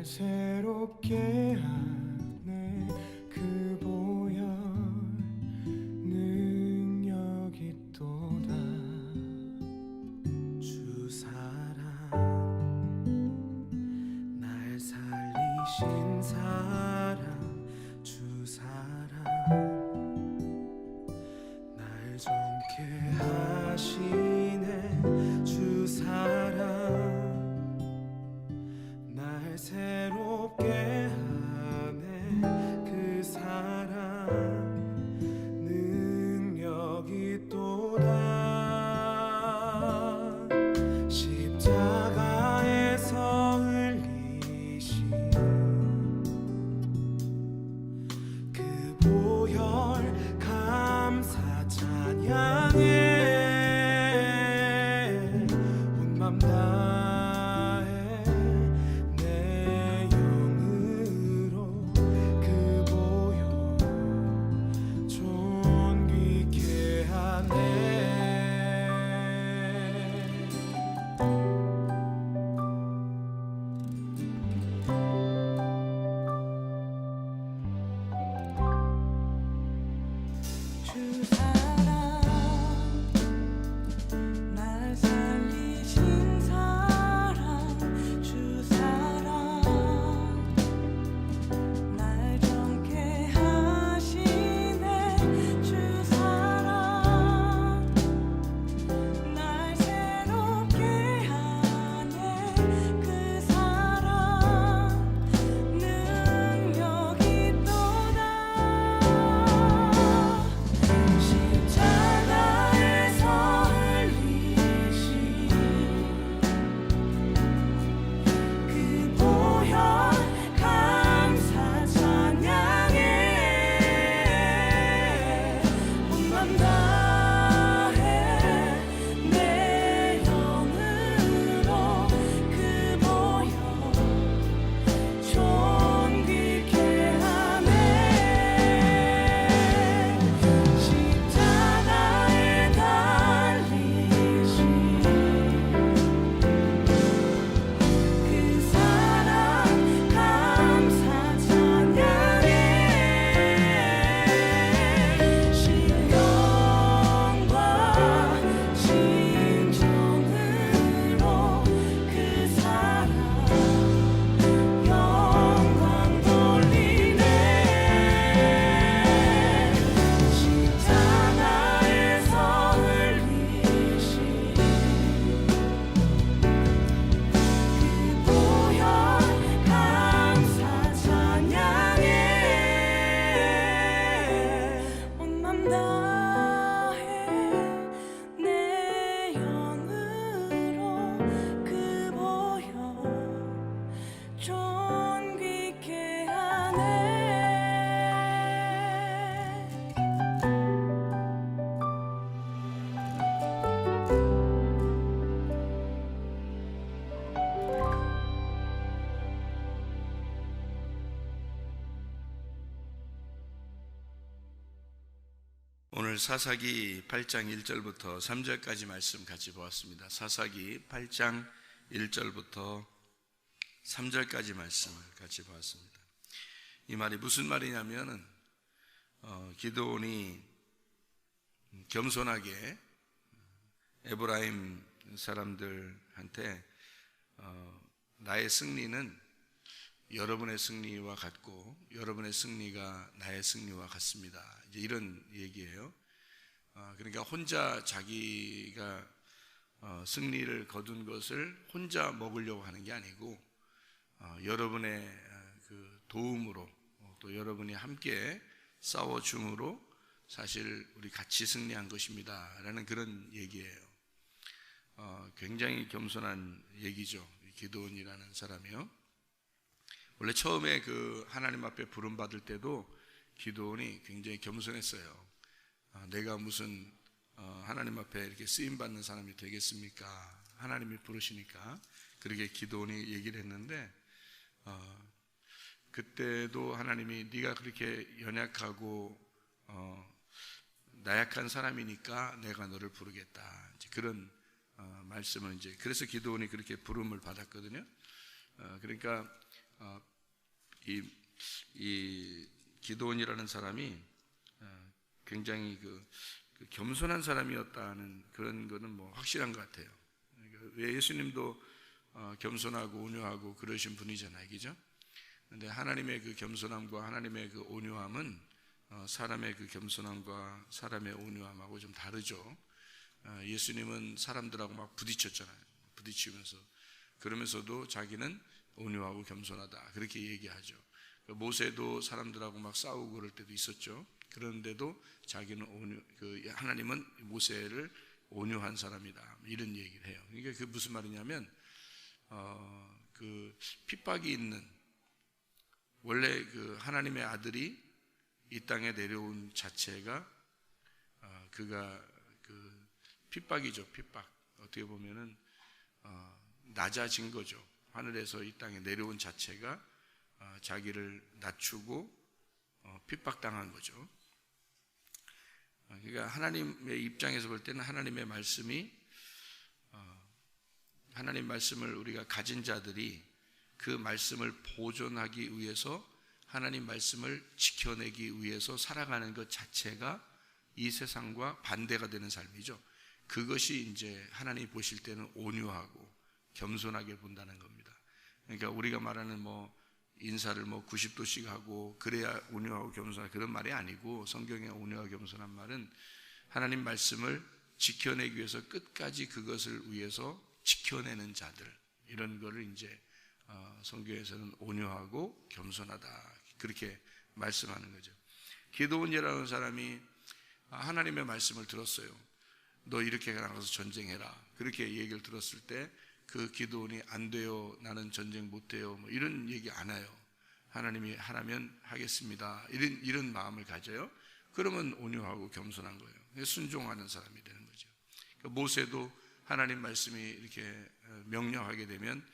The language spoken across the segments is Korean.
새롭게 하네. 그 보혈 능력이 또다. 주 사랑 날 살리신 사랑, 주 사랑 날 정케 하시네. 주 사랑 날 새롭게 하네. 그 사랑 능력이 또다. 십자가에서 흘리신 그 보혈 감사 찬양해. 온 맘 다해 내 영으로 그 보혈 존귀케 하네. 주 사랑 날 살리신 사랑, 주 사랑 날 정케 하시네. 주 사랑 날 새롭게 하네. 그 사랑 능력이 또다. 십자가에서 흘리신 그 보혈 감사 찬양해. 온 맘 다해 내 영으로 그 보혈 존귀케 하네. 십자가에 달리신 그 사랑 감사 찬양해. 신령과 진정으로 그 사랑 영광 돌리네. 십자가에서 흘리신 그 보혈 감사 찬양해. 온 맘 다해 내 영으로 그 보혈 존귀케 하네. 오늘 사사기 8장 1절부터 3절까지 말씀 같이 보았습니다. 사사기 8장 1절부터 3절까지 말씀을 같이 보았습니다. 이 말이 무슨 말이냐면은 기드온이 겸손하게 에브라임 사람들한테 나의 승리는 여러분의 승리와 같고 여러분의 승리가 나의 승리와 같습니다. 이제 이런 얘기예요. 그러니까 혼자 자기가 승리를 거둔 것을 혼자 먹으려고 하는 게 아니고 여러분의 그 도움으로 또 여러분이 함께 싸워줌으로 사실 우리 같이 승리한 것입니다 라는 그런 얘기예요. 굉장히 겸손한 얘기죠. 기드온이라는 사람이요. 원래 처음에 그 하나님 앞에 부름 받을 때도 기드온이 굉장히 겸손했어요. 내가 무슨 하나님 앞에 이렇게 쓰임 받는 사람이 되겠습니까? 하나님이 부르시니까 그렇게 기드온이 얘기를 했는데 그때도 하나님이 네가 그렇게 연약하고 나약한 사람이니까 내가 너를 부르겠다. 이제 그런 말씀을 이제 그래서 기드온이 그렇게 부름을 받았거든요. 그러니까 이 기드온이라는 사람이 굉장히 그 겸손한 사람이었다는 그런 거는 뭐 확실한 것 같아요. 그러니까 왜 예수님도 겸손하고 온유하고 그러신 분이잖아요, 그죠? 근데 하나님의 그 겸손함과 하나님의 그 온유함은 사람의 그 겸손함과 사람의 온유함하고 좀 다르죠. 예수님은 사람들하고 막 부딪혔잖아요. 부딪히면서 그러면서도 자기는 온유하고 겸손하다 그렇게 얘기하죠. 모세도 사람들하고 막 싸우고 그럴 때도 있었죠. 그런데도 자기는 하나님은 모세를 온유한 사람이다 이런 얘기를 해요. 이게 그 무슨 말이냐면 그 핍박이 있는 원래 그 하나님의 아들이 이 땅에 내려온 자체가 그가 그 핍박이죠. 핍박 어떻게 보면은 낮아진 거죠. 하늘에서 이 땅에 내려온 자체가 자기를 낮추고 핍박당한 거죠. 그러니까 하나님의 입장에서 볼 때는 하나님의 말씀이 하나님 말씀을 우리가 가진 자들이 그 말씀을 보존하기 위해서 하나님 말씀을 지켜내기 위해서 살아가는 것 자체가 이 세상과 반대가 되는 삶이죠. 그것이 이제 하나님이 보실 때는 온유하고 겸손하게 본다는 겁니다. 그러니까 우리가 말하는 뭐 인사를 뭐 90도씩 하고 그래야 온유하고 겸손한 그런 말이 아니고 성경의 온유하고 겸손한 말은 하나님 말씀을 지켜내기 위해서 끝까지 그것을 위해서 지켜내는 자들 이런 거를 이제 성경에서는 온유하고 겸손하다 그렇게 말씀하는 거죠. 기드온이라는 사람이 하나님의 말씀을 들었어요. 너 이렇게 나가서 전쟁해라 그렇게 얘기를 들었을 때 그 기드온이 안 돼요 나는 전쟁 못해요 뭐 이런 얘기 안 해요. 하나님이 하라면 하겠습니다 이런 마음을 가져요. 그러면 온유하고 겸손한 거예요. 순종하는 사람이 되는 거죠. 모세도 하나님 말씀이 이렇게 명령하게 되면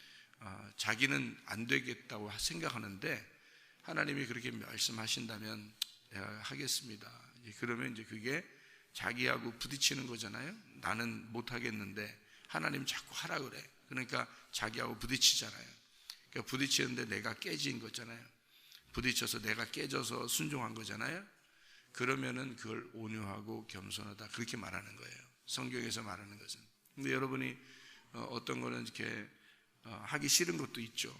자기는 안 되겠다고 생각하는데 하나님이 그렇게 말씀하신다면 내가 하겠습니다. 그러면 이제 그게 자기하고 부딪히는 거잖아요. 나는 못 하겠는데 하나님 자꾸 하라 그래. 그러니까 자기하고 부딪히잖아요. 그러니까 부딪히는데 내가 깨진 거잖아요. 부딪혀서 내가 깨져서 순종한 거잖아요. 그러면은 그걸 온유하고 겸손하다 그렇게 말하는 거예요. 성경에서 말하는 것은. 근데 여러분이 어떤 거는 이렇게 하기 싫은 것도 있죠.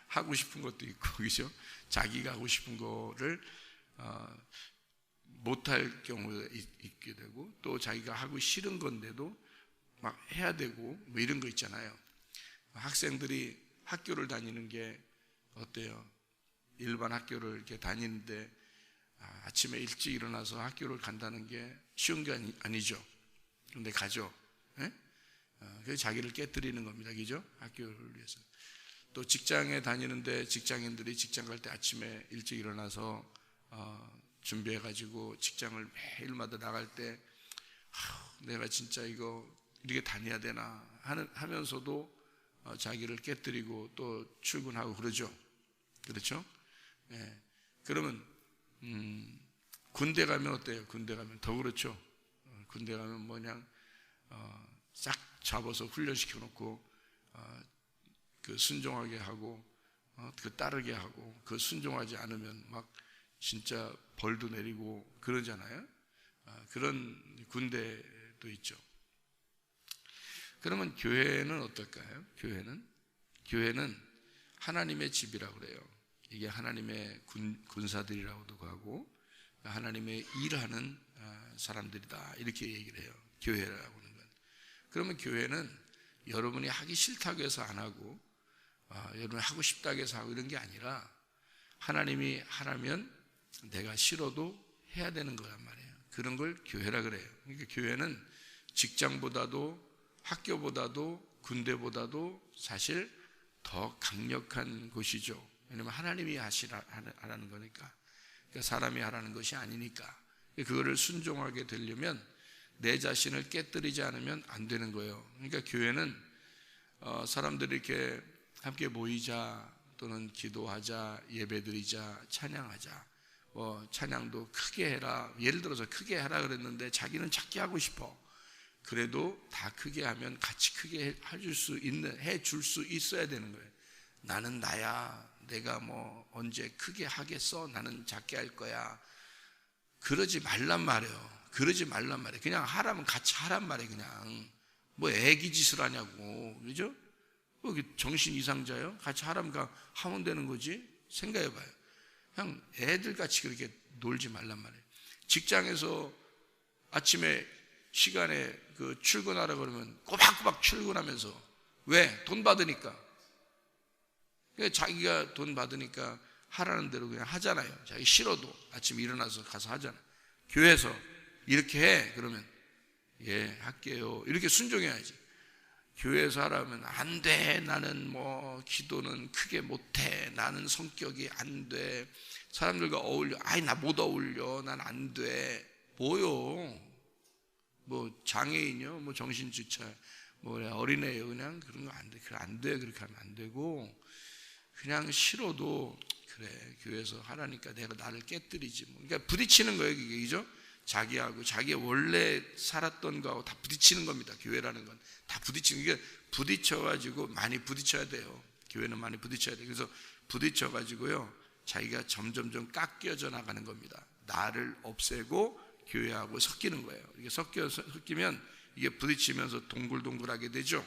하고 싶은 것도 있고, 그죠? 자기가 하고 싶은 거를 못할 경우가 있게 되고, 또 자기가 하고 싫은 건데도 막 해야 되고, 뭐 이런 거 있잖아요. 학생들이 학교를 다니는 게 어때요? 일반 학교를 이렇게 다니는데 아침에 일찍 일어나서 학교를 간다는 게 쉬운 게 아니죠. 근데 가죠. 그래서 자기를 깨뜨리는 겁니다. 그죠? 학교를 위해서. 또 직장에 다니는데 직장인들이 직장 갈 때 아침에 일찍 일어나서 준비해가지고 직장을 매일마다 나갈 때 내가 진짜 이거 이렇게 다녀야 되나 하면서도 자기를 깨뜨리고 또 출근하고 그러죠. 그렇죠? 예. 그러면 군대 가면 어때요? 군대 가면 더 그렇죠. 군대 가면 그냥 싹 잡아서 훈련시켜 놓고 그 순종하게 하고 그 따르게 하고 그 순종하지 않으면 막 진짜 벌도 내리고 그러잖아요. 그런 군대도 있죠. 그러면 교회는 어떨까요? 교회는 하나님의 집이라고 그래요. 이게 하나님의 군사들이라고도 하고 하나님의 일하는 사람들이다 이렇게 얘기를 해요. 교회라고 하는 건. 그러면 교회는 여러분이 하기 싫다고 해서 안 하고 여러분이 하고 싶다고 해서 하고 이런 게 아니라 하나님이 하라면 내가 싫어도 해야 되는 거란 말이에요. 그런 걸 교회라 그래요. 그러니까 교회는 직장보다도 학교보다도 군대보다도 사실 더 강력한 곳이죠. 왜냐하면 하나님이 하라는 거니까. 그러니까 사람이 하라는 것이 아니니까. 그거를 순종하게 되려면 내 자신을 깨뜨리지 않으면 안 되는 거예요. 그러니까 교회는 사람들이 이렇게 함께 모이자 또는 기도하자, 예배드리자, 찬양하자. 찬양도 크게 해라. 예를 들어서 크게 하라 그랬는데 자기는 작게 하고 싶어. 그래도 다 크게 하면 같이 크게 해줄 수 있어야 되는 거예요. 나는 나야. 내가 뭐 언제 크게 하겠어? 나는 작게 할 거야. 그러지 말란 말이에요. 그러지 말란 말이에요. 그냥 하라면 같이 하란 말이에요. 그냥 뭐 애기 짓을 하냐고. 그죠? 뭐 정신 이상자요? 같이 하라면 하면 되는 거지. 생각해봐요. 그냥 애들같이 그렇게 놀지 말란 말이에요. 직장에서 아침에 시간에 출근하라 그러면 꼬박꼬박 출근하면서, 왜? 돈 받으니까. 자기가 돈 받으니까 하라는 대로 그냥 하잖아요. 자기 싫어도 아침에 일어나서 가서 하잖아요. 교회에서 이렇게 해 그러면 예 할게요 이렇게 순종해야지. 교회에서 하라면 안 돼, 나는 뭐 기도는 크게 못해, 나는 성격이 안 돼, 사람들과 어울려, 아이 나 못 어울려, 난 안 돼. 뭐요? 뭐 장애인이요? 뭐 정신주차, 뭐 어린애요? 그냥 그런 거 안 돼. 그래 안 돼. 그렇게 하면 안 되고, 그냥 싫어도 그래 교회에서 하라니까 내가 나를 깨뜨리지 뭐. 그러니까 부딪히는 거예요. 그죠? 자기하고 자기 원래 살았던 거하고 다 부딪히는 겁니다. 교회라는 건 다 부딪히는. 그러니까 부딪혀가지고 많이 부딪혀야 돼요. 교회는 많이 부딪혀야 돼요. 그래서 부딪혀가지고요 자기가 점점점 깎여져 나가는 겁니다. 나를 없애고 교회하고 섞이는 거예요. 이게 섞이면 이게 부딪히면서 동글동글하게 되죠.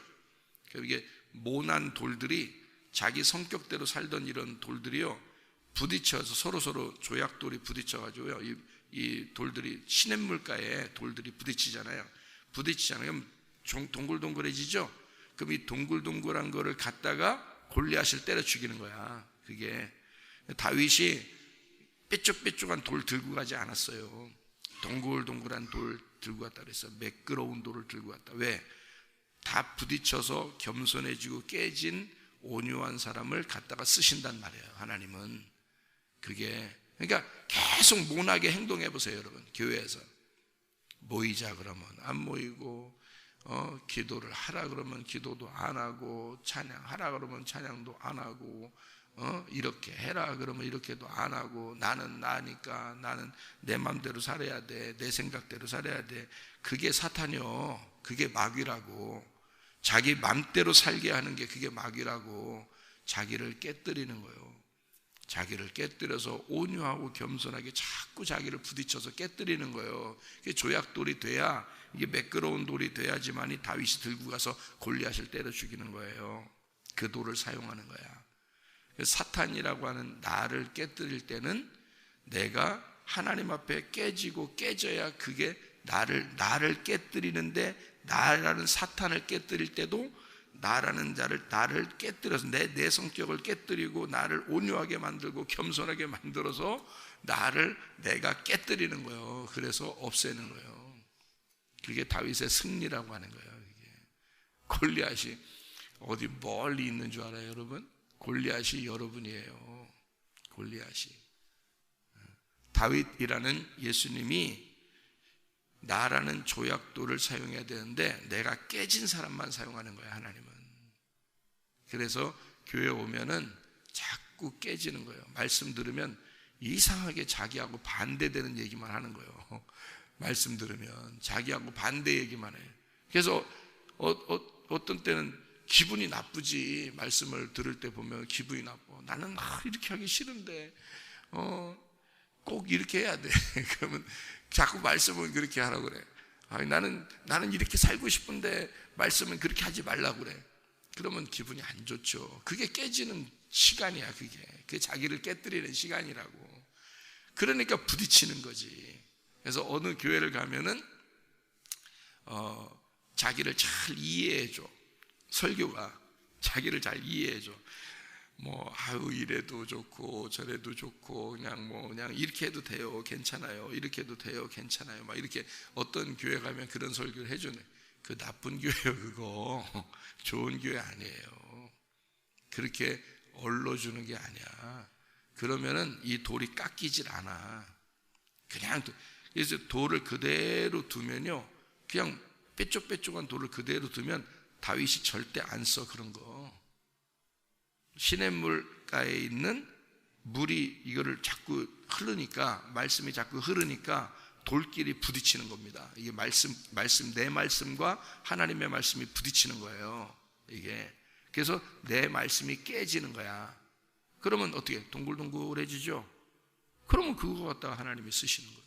이게 모난 돌들이 자기 성격대로 살던 이런 돌들이요 부딪혀서 서로 조약돌이 부딪혀가지고요 이 돌들이 시냇물가에 돌들이 부딪히잖아요. 그럼 동글동글해지죠. 그럼 이 동글동글한 거를 갖다가 골리앗을 때려 죽이는 거야. 그게 다윗이 삐쭉삐쭉한 돌 들고 가지 않았어요. 동글동글한 돌 들고 갔다 그랬어. 매끄러운 돌을 들고 갔다. 왜? 다 부딪혀서 겸손해지고 깨진 온유한 사람을 갖다가 쓰신단 말이에요. 하나님은. 그게 그러니까 계속 모나게 행동해 보세요. 여러분 교회에서 모이자 그러면 안 모이고, 기도를 하라 그러면 기도도 안 하고, 찬양하라 그러면 찬양도 안 하고, 이렇게 해라 그러면 이렇게도 안 하고, 나는 나니까 나는 내 맘대로 살아야 돼, 내 생각대로 살아야 돼. 그게 사탄이요. 그게 마귀라고. 자기 맘대로 살게 하는 게 그게 마귀라고. 자기를 깨뜨리는 거예요. 자기를 깨뜨려서 온유하고 겸손하게 자꾸 자기를 부딪혀서 깨뜨리는 거예요. 그게 조약돌이 돼야, 이게 매끄러운 돌이 돼야지만이 다윗이 들고 가서 골리앗을 때려 죽이는 거예요. 그 돌을 사용하는 거야. 사탄이라고 하는 나를 깨뜨릴 때는 내가 하나님 앞에 깨지고 깨져야 그게 나를 깨뜨리는데, 나라는 사탄을 깨뜨릴 때도 나라는 자를, 나를 깨뜨려서 내 성격을 깨뜨리고 나를 온유하게 만들고 겸손하게 만들어서 내가 깨뜨리는 거예요. 그래서 없애는 거예요. 그게 다윗의 승리라고 하는 거예요. 이게. 골리앗이 어디 멀리 있는 줄 알아요, 여러분? 골리앗이 여러분이에요. 골리앗이. 다윗이라는 예수님이 나라는 조약돌을 사용해야 되는데 내가 깨진 사람만 사용하는 거야, 하나님은. 그래서 교회 오면은 자꾸 깨지는 거예요. 말씀 들으면 이상하게 자기하고 반대되는 얘기만 하는 거예요. 말씀 들으면 자기하고 반대 얘기만 해요. 그래서 어떤 때는 기분이 나쁘지. 말씀을 들을 때 보면 기분이 나빠. 나는 이렇게 하기 싫은데 꼭 이렇게 해야 돼. 그러면 자꾸 말씀은 그렇게 하라고 그래. 나는 이렇게 살고 싶은데 말씀은 그렇게 하지 말라고 그래. 그러면 기분이 안 좋죠. 그게 깨지는 시간이야. 그게 자기를 깨뜨리는 시간이라고. 그러니까 부딪히는 거지. 그래서 어느 교회를 가면은 자기를 잘 이해해줘. 설교가 자기를 잘 이해해줘. 이래도 좋고 저래도 좋고 그냥 이렇게 해도 돼요, 괜찮아요. 이렇게 해도 돼요, 괜찮아요. 막 이렇게 어떤 교회 가면 그런 설교를 해주네. 그 나쁜 교회요, 그거. 좋은 교회 아니에요. 그렇게 얼러주는 게 아니야. 그러면은 이 돌이 깎이질 않아. 그래서 돌을 그대로 두면요, 그냥 뾰족뾰족한 돌을 그대로 두면 다윗이 절대 안 써, 그런 거. 시냇물가에 있는 물이 이거를 자꾸 흐르니까, 말씀이 자꾸 흐르니까 돌끼리 부딪히는 겁니다. 이게 말씀, 내 말씀과 하나님의 말씀이 부딪히는 거예요. 이게. 그래서 내 말씀이 깨지는 거야. 그러면 어떻게? 동글동글해지죠? 그러면 그거 갖다가 하나님이 쓰시는 거예요.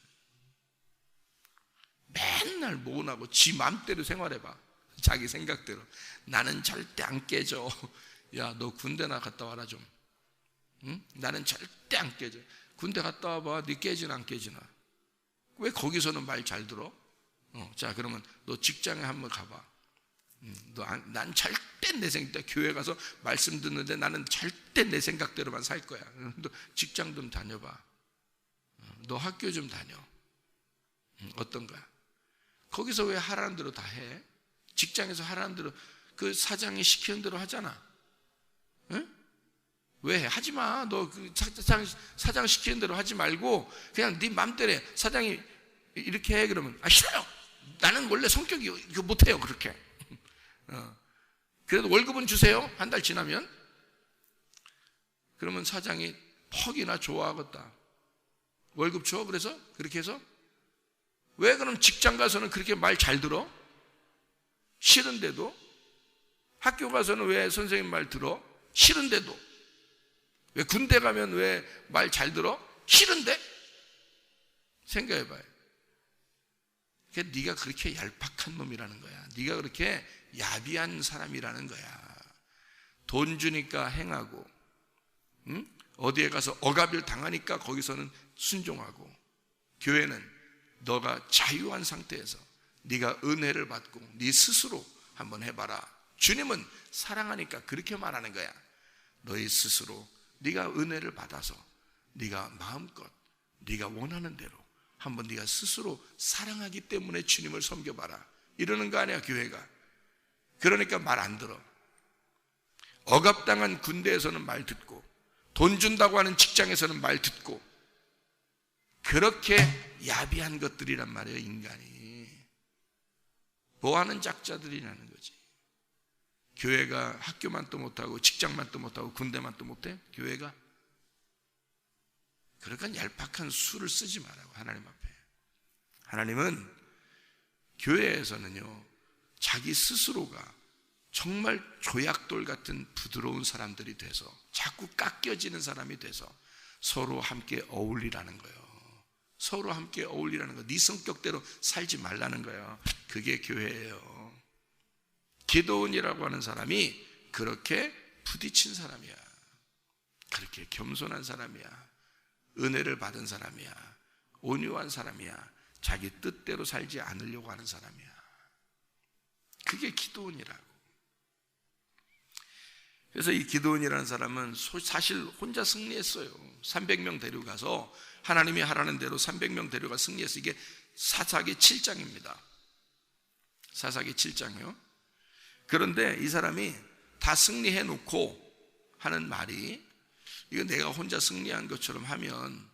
맨날 모은하고 지 맘대로 생활해봐. 자기 생각대로. 나는 절대 안 깨져. 야, 너 군대나 갔다 와라 좀. 응? 나는 절대 안 깨져. 군대 갔다 와봐. 네 깨지나 안 깨지나. 왜 거기서는 말 잘 들어? 자, 그러면 너 직장에 한번 가봐. 난 절대 내 생각, 교회 가서 말씀 듣는데 나는 절대 내 생각대로만 살 거야. 너 직장 좀 다녀봐. 너 학교 좀 다녀. 어떤 거야? 거기서 왜 하라는 대로 다 해? 직장에서 하라는 대로 그 사장이 시키는 대로 하잖아. 응? 왜 해? 하지 마. 너 그 사장 시키는 대로 하지 말고 그냥 네 맘대로 해. 사장이 이렇게 해 그러면 싫어요. 나는 원래 성격이 이거 못해요 그렇게. 그래도 월급은 주세요. 한 달 지나면. 그러면 사장이 퍽이나 좋아하겠다. 월급 줘. 그래서 그렇게 해서 왜 그럼 직장 가서는 그렇게 말 잘 들어? 싫은데도. 학교 가서는 왜 선생님 말 들어? 싫은데도. 왜 군대 가면 왜 말 잘 들어? 싫은데? 생각해봐요. 네가 그렇게 얄팍한 놈이라는 거야. 네가 그렇게 야비한 사람이라는 거야. 돈 주니까 행하고, 응? 어디에 가서 억압을 당하니까 거기서는 순종하고, 교회는 너가 자유한 상태에서 네가 은혜를 받고 네 스스로 한번 해봐라. 주님은 사랑하니까 그렇게 말하는 거야. 너희 스스로 네가 은혜를 받아서 네가 마음껏 네가 원하는 대로 한번 네가 스스로 사랑하기 때문에 주님을 섬겨봐라. 이러는 거 아니야 교회가. 그러니까 말 안 들어. 억압당한 군대에서는 말 듣고, 돈 준다고 하는 직장에서는 말 듣고, 그렇게 야비한 것들이란 말이에요. 인간이 뭐하는 작자들이라는 거지. 교회가 학교만 또 못하고 직장만 또 못하고 군대만 또 못해? 교회가? 그러니까 얄팍한 수를 쓰지 말라고. 하나님 앞에. 하나님은 교회에서는요 자기 스스로가 정말 조약돌 같은 부드러운 사람들이 돼서 자꾸 깎여지는 사람이 돼서 서로 함께 어울리라는 거예요. 서로 함께 어울리라는 거. 네 성격대로 살지 말라는 거예요. 그게 교회예요. 기도원이라고 하는 사람이 그렇게 부딪힌 사람이야. 그렇게 겸손한 사람이야. 은혜를 받은 사람이야. 온유한 사람이야. 자기 뜻대로 살지 않으려고 하는 사람이야. 그게 기도원이라고. 그래서 이 기도원이라는 사람은 사실 혼자 승리했어요. 300명 데려가서 하나님이 하라는 대로 300명 데려가 승리해서, 이게 사사기 7장입니다. 사사기 7장이요. 그런데 이 사람이 다 승리해 놓고 하는 말이, 이거 내가 혼자 승리한 것처럼 하면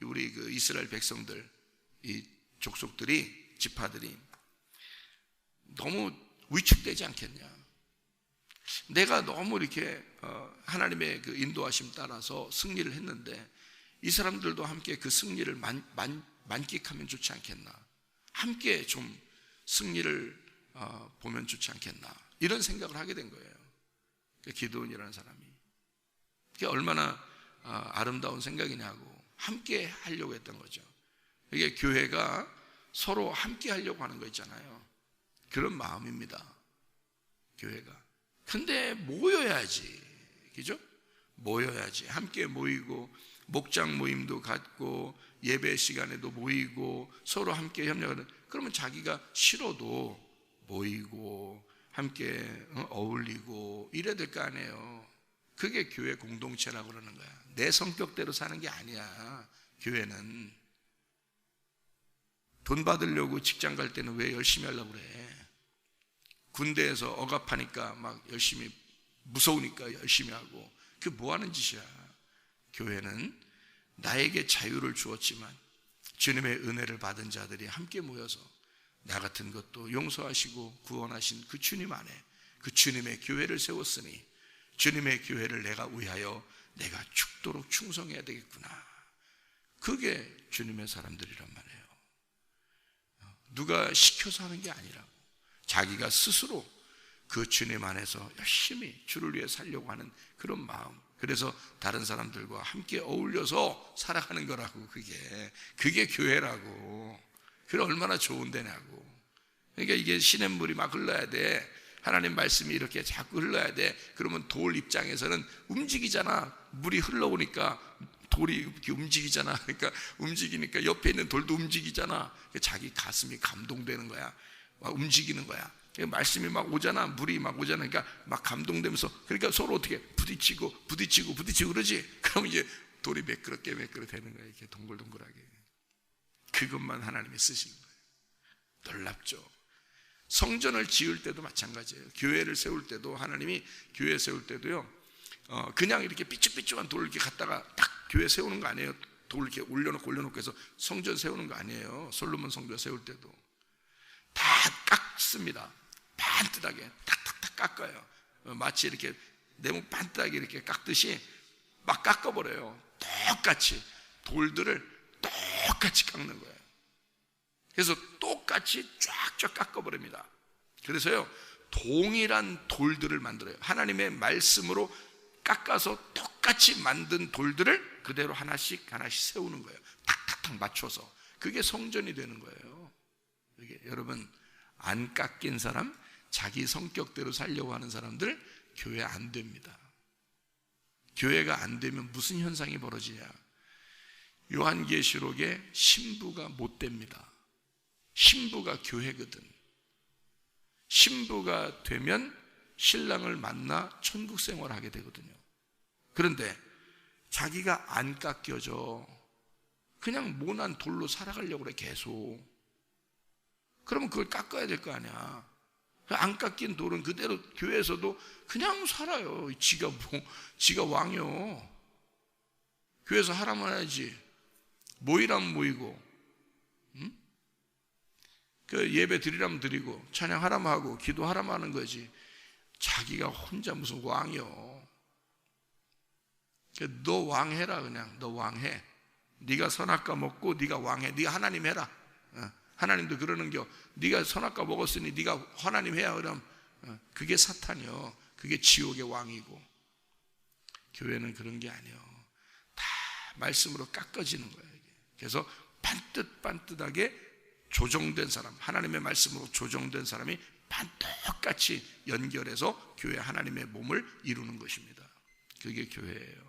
우리 그 이스라엘 백성들, 이 족속들이, 지파들이 너무 위축되지 않겠냐. 내가 너무 이렇게 하나님의 그 인도하심 따라서 승리를 했는데 이 사람들도 함께 그 승리를 만끽하면 좋지 않겠나. 함께 좀 승리를 보면 좋지 않겠나. 이런 생각을 하게 된 거예요. 기드온이라는 사람이. 그게 얼마나 아름다운 생각이냐고. 함께 하려고 했던 거죠. 이게 교회가 서로 함께 하려고 하는 거 있잖아요. 그런 마음입니다. 교회가. 근데 모여야지. 그죠? 모여야지. 함께 모이고, 목장 모임도 갖고, 예배 시간에도 모이고, 서로 함께 협력하는. 그러면 자기가 싫어도 모이고, 함께 어울리고, 이래야 될 거 아니에요. 그게 교회 공동체라고 그러는 거야. 내 성격대로 사는 게 아니야. 교회는. 돈 받으려고 직장 갈 때는 왜 열심히 하려고 그래? 군대에서 억압하니까 막 열심히, 무서우니까 열심히 하고. 그게 뭐 하는 짓이야? 교회는 나에게 자유를 주었지만 주님의 은혜를 받은 자들이 함께 모여서 나 같은 것도 용서하시고 구원하신 그 주님 안에 그 주님의 교회를 세웠으니 주님의 교회를 내가 위하여 내가 죽도록 충성해야 되겠구나. 그게 주님의 사람들이란 말이에요. 누가 시켜서 하는 게 아니라고. 자기가 스스로 그 주님 안에서 열심히 주를 위해 살려고 하는 그런 마음. 그래서 다른 사람들과 함께 어울려서 살아가는 거라고. 그게 교회라고. 그게 얼마나 좋은 데냐고. 그러니까 이게 시냇물이 막 흘러야 돼. 하나님 말씀이 이렇게 자꾸 흘러야 돼. 그러면 돌 입장에서는 움직이잖아. 물이 흘러오니까 돌이 이렇게 움직이잖아. 그러니까 움직이니까 옆에 있는 돌도 움직이잖아. 자기 가슴이 감동되는 거야. 막 움직이는 거야. 말씀이 막 오잖아. 물이 막 오잖아. 그러니까 막 감동되면서, 그러니까 서로 어떻게 부딪히고 그러지. 그럼 이제 돌이 매끄럽게 되는 거야. 이렇게 동글동글하게. 그것만 하나님이 쓰시는 거예요. 놀랍죠. 성전을 지을 때도 마찬가지예요. 교회를 세울 때도, 하나님이 교회 세울 때도요, 그냥 이렇게 삐쭉삐쭉한 돌을 이렇게 갖다가 딱 교회 세우는 거 아니에요. 돌을 이렇게 올려놓고 해서 성전 세우는 거 아니에요. 솔로몬 성전 세울 때도 다 깎습니다. 반듯하게 탁탁탁 깎아요. 마치 이렇게 네모 반듯하게 이렇게 깎듯이 막 깎아버려요. 똑같이 돌들을 똑같이 깎는 거예요. 그래서 똑같이 쫙쫙 깎아버립니다. 그래서요, 동일한 돌들을 만들어요. 하나님의 말씀으로 깎아서 똑같이 만든 돌들을 그대로 하나씩 세우는 거예요. 탁탁탁 맞춰서. 그게 성전이 되는 거예요. 이게 여러분, 안 깎인 사람, 자기 성격대로 살려고 하는 사람들 교회 안 됩니다. 교회가 안 되면 무슨 현상이 벌어지냐? 요한계시록에 신부가 못 됩니다. 신부가 교회거든. 신부가 되면 신랑을 만나 천국 생활을 하게 되거든요. 그런데 자기가 안 깎여져. 그냥 모난 돌로 살아가려고 그래, 계속. 그러면 그걸 깎아야 될 거 아니야. 안 깎인 돌은 그대로 교회에서도 그냥 살아요. 지가 왕이요. 교회에서 하라면 해야지. 모이라면 모이고, 그 예배 드리라면 드리고, 찬양하라면 하고, 기도하라면 하는 거지. 자기가 혼자 무슨 왕이요. 너 왕해라. 그냥 너 왕해. 네가 선악과 먹고 네가 왕해. 네가 하나님 해라. 하나님도 그러는겨. 네가 선악과 먹었으니 네가 하나님 해야. 그럼 그게 사탄이요. 그게 지옥의 왕이고. 교회는 그런 게 아니요. 다 말씀으로 깎아지는 거예요. 그래서 반듯반듯하게 조정된 사람, 하나님의 말씀으로 조정된 사람이 반듯같이 연결해서 교회 하나님의 몸을 이루는 것입니다. 그게 교회예요.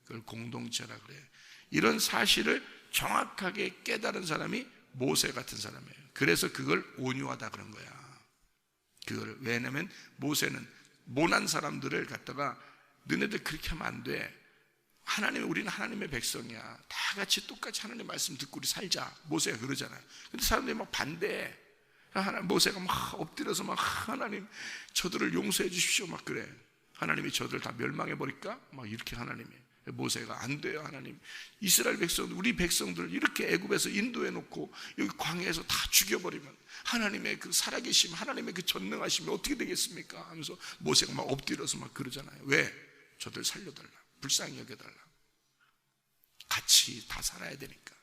그걸 공동체라 그래요. 이런 사실을 정확하게 깨달은 사람이 모세 같은 사람이에요. 그래서 그걸 온유하다 그런 거야. 왜냐면 모세는 모난 사람들을 갖다가 너네들 그렇게 하면 안 돼. 우리는 하나님의 백성이야. 다 같이 똑같이 하나님의 말씀 듣고 우리 살자. 모세가 그러잖아요. 근데 사람들이 막 반대해. 모세가 막 엎드려서 막 하나님 저들을 용서해 주십시오 막 그래. 하나님이 저들을 다 멸망해 버릴까? 막 이렇게 하나님이. 모세가 안 돼요. 하나님, 이스라엘 백성들, 우리 백성들 이렇게 애굽에서 인도해 놓고 여기 광야에서 다 죽여버리면 하나님의 그 살아계심, 하나님의 그 전능하심이 어떻게 되겠습니까? 하면서 모세가 막 엎드려서 막 그러잖아요. 왜? 저들 살려달라, 불쌍히 여겨달라. 같이 다 살아야 되니까.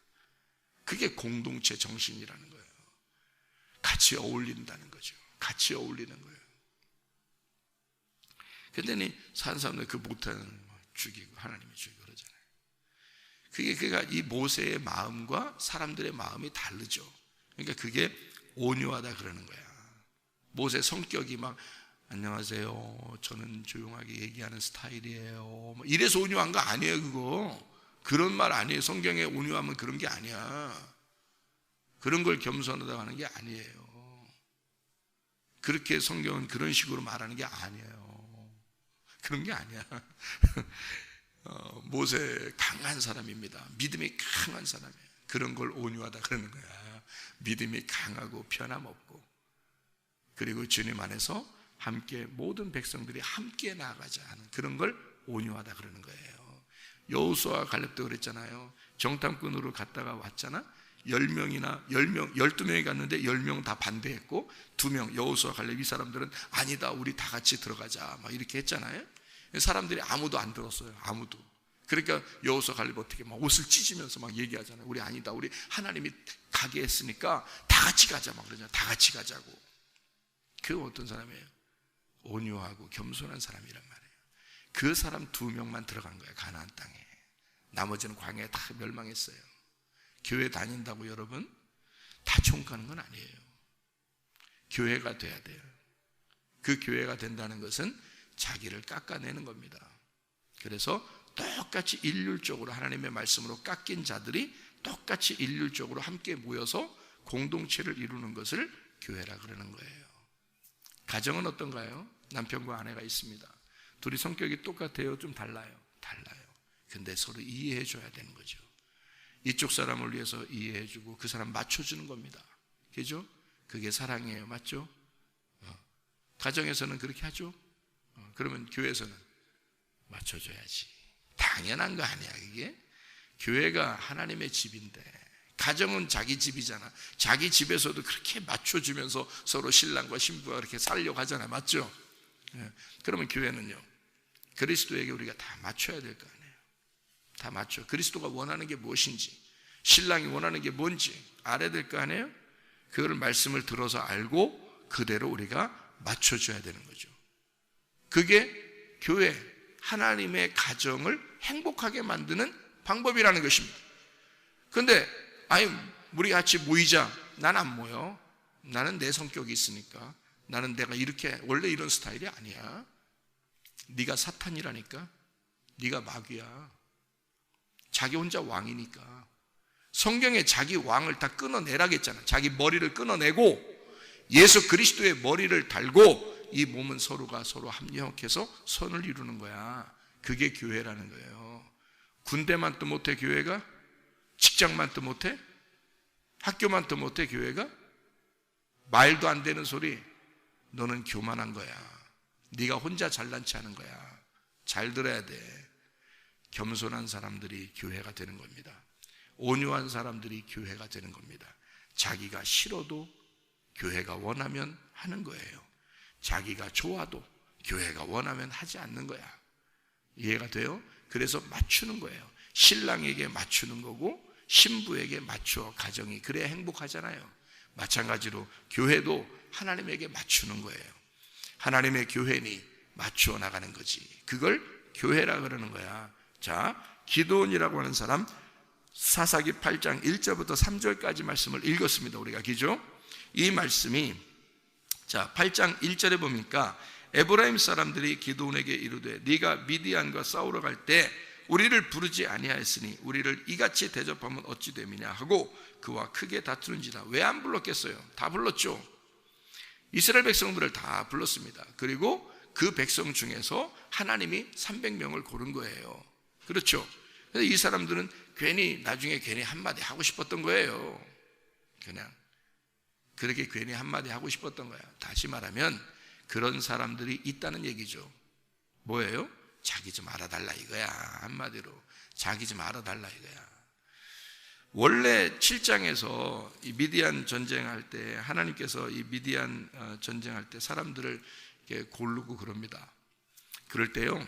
그게 공동체 정신이라는 거예요. 같이 어울린다는 거죠. 같이 어울리는 거예요. 근데 사는 사람들 그 못하는 죽이고 하나님이 죽이고 그러잖아요. 그러니까 이 모세의 마음과 사람들의 마음이 다르죠. 그러니까 그게 온유하다 그러는 거야. 모세 성격이 막 안녕하세요, 저는 조용하게 얘기하는 스타일이에요, 이래서 온유한 거 아니에요. 그런 말 아니에요. 성경에 온유하면 그런 게 아니야. 그런 걸 겸손하다고 하는 게 아니에요. 그렇게 성경은 그런 식으로 말하는 게 아니에요. 그런 게 아니야. 모세 강한 사람입니다. 믿음이 강한 사람이에요. 그런 걸 온유하다 그러는 거야. 믿음이 강하고 변함없고, 그리고 주님 안에서 함께 모든 백성들이 함께 나아가자 하는 그런 걸 온유하다 그러는 거예요. 여호수아와 갈렙도 그랬잖아요. 정탐꾼으로 갔다가 왔잖아. 12명이 갔는데 10명 다 반대했고 2명, 여호수아, 갈렙 이 사람들은 아니다, 우리 다 같이 들어가자 막 이렇게 했잖아요. 사람들이 아무도 안 들었어요. 아무도. 그러니까 여호수아, 갈렙 어떻게 막 옷을 찢으면서 막 얘기하잖아요. 우리 아니다, 우리 하나님이 가게 했으니까 다 같이 가자 막 그러잖아요. 다 같이 가자고. 그 어떤 사람이에요? 온유하고 겸손한 사람이란 말이에요. 그 사람 2명만 들어간 거예요. 가나안 땅에. 나머지는 광야에 다 멸망했어요. 교회 다닌다고 여러분 다 천국 가는 건 아니에요. 교회가 돼야 돼요. 그 교회가 된다는 것은 자기를 깎아내는 겁니다. 그래서 똑같이 일률적으로 하나님의 말씀으로 깎인 자들이 똑같이 일률적으로 함께 모여서 공동체를 이루는 것을 교회라 그러는 거예요. 가정은 어떤가요? 남편과 아내가 있습니다. 둘이 성격이 똑같아요? 좀 달라요? 달라요. 근데 서로 이해해 줘야 되는 거죠. 이쪽 사람을 위해서 이해해 주고 그 사람 맞춰주는 겁니다. 그죠? 그게 사랑이에요. 맞죠? 가정에서는 그렇게 하죠? 그러면 교회에서는 맞춰줘야지. 당연한 거 아니야 이게? 교회가 하나님의 집인데 가정은 자기 집이잖아. 자기 집에서도 그렇게 맞춰주면서 서로 신랑과 신부가 그렇게 살려고 하잖아. 맞죠? 그러면 교회는요, 그리스도에게 우리가 다 맞춰야 될 거 아니에요. 다 맞춰. 그리스도가 원하는 게 무엇인지, 신랑이 원하는 게 뭔지 알아야 될 거 아니에요. 그걸 말씀을 들어서 알고 그대로 우리가 맞춰줘야 되는 거죠. 그게 교회, 하나님의 가정을 행복하게 만드는 방법이라는 것입니다. 그런데 우리 같이 모이자. 난 안 모여. 나는 내 성격이 있으니까. 나는 내가 이렇게 원래 이런 스타일이 아니야. 네가 사탄이라니까. 네가 마귀야. 자기 혼자 왕이니까. 성경에 자기 왕을 다 끊어내라겠잖아. 자기 머리를 끊어내고 예수 그리스도의 머리를 달고 이 몸은 서로가 서로 합력해서 선을 이루는 거야. 그게 교회라는 거예요. 군대만 또 못해 교회가? 직장만 또 못해? 학교만 또 못해 교회가? 말도 안 되는 소리. 너는 교만한 거야. 네가 혼자 잘난 체 하는 거야. 잘 들어야 돼. 겸손한 사람들이 교회가 되는 겁니다. 온유한 사람들이 교회가 되는 겁니다. 자기가 싫어도 교회가 원하면 하는 거예요. 자기가 좋아도 교회가 원하면 하지 않는 거야. 이해가 돼요? 그래서 맞추는 거예요. 신랑에게 맞추는 거고 신부에게 맞추어 가정이 그래야 행복하잖아요. 마찬가지로 교회도 하나님에게 맞추는 거예요. 하나님의 교회니 맞추어 나가는 거지. 그걸 교회라 그러는 거야. 자, 기드온이라고 하는 사람 사사기 8장 1절부터 3절까지 말씀을 읽었습니다. 우리가 기죠? 이 말씀이 자 8장 1절에 보니까 에브라임 사람들이 기드온에게 이르되 네가 미디안과 싸우러 갈 때 우리를 부르지 아니하였으니 우리를 이같이 대접하면 어찌 됨이냐 하고 그와 크게 다투는지라. 왜 안 불렀겠어요? 다 불렀죠. 이스라엘 백성들을 다 불렀습니다. 그리고 그 백성 중에서 하나님이 300명을 고른 거예요. 그렇죠? 그래서 이 사람들은 나중에 괜히 한마디 하고 싶었던 거예요. 그냥 그렇게 괜히 한마디 하고 싶었던 거야. 다시 말하면 그런 사람들이 있다는 얘기죠. 뭐예요? 자기 좀 알아달라 이거야. 한마디로 자기 좀 알아달라 이거야. 원래 7장에서 이 미디안 전쟁할 때 하나님께서 이 미디안 전쟁할 때 사람들을 이렇게 고르고 그럽니다. 그럴 때요,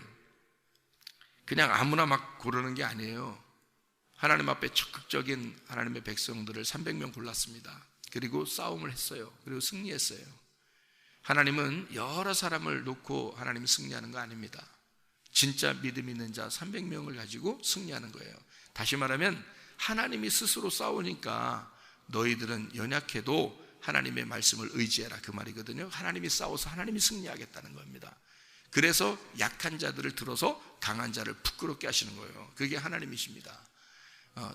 그냥 아무나 막 고르는 게 아니에요. 하나님 앞에 적극적인 하나님의 백성들을 300명 골랐습니다. 그리고 싸움을 했어요. 그리고 승리했어요. 하나님은 여러 사람을 놓고 하나님이 승리하는 거 아닙니다. 진짜 믿음 있는 자 300명을 가지고 승리하는 거예요. 다시 말하면 하나님이 스스로 싸우니까 너희들은 연약해도 하나님의 말씀을 의지해라 그 말이거든요. 하나님이 싸워서 하나님이 승리하겠다는 겁니다. 그래서 약한 자들을 들어서 강한 자를 부끄럽게 하시는 거예요. 그게 하나님이십니다.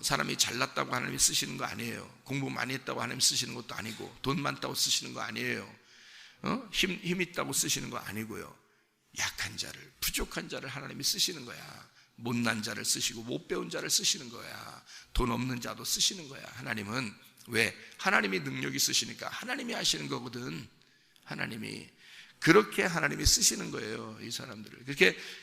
사람이 잘났다고 하나님이 쓰시는 거 아니에요. 공부 많이 했다고 하나님이 쓰시는 것도 아니고 돈 많다고 쓰시는 거 아니에요. 힘 있다고 쓰시는 거 아니고요. 약한 자를, 부족한 자를 하나님이 쓰시는 거야. 못난 자를 쓰시고 못 배운 자를 쓰시는 거야. 돈 없는 자도 쓰시는 거야. 하나님은 왜? 하나님이 능력이 쓰시니까 하나님이 하시는 거거든. 하나님이 그렇게 하나님이 쓰시는 거예요. 이 사람들을.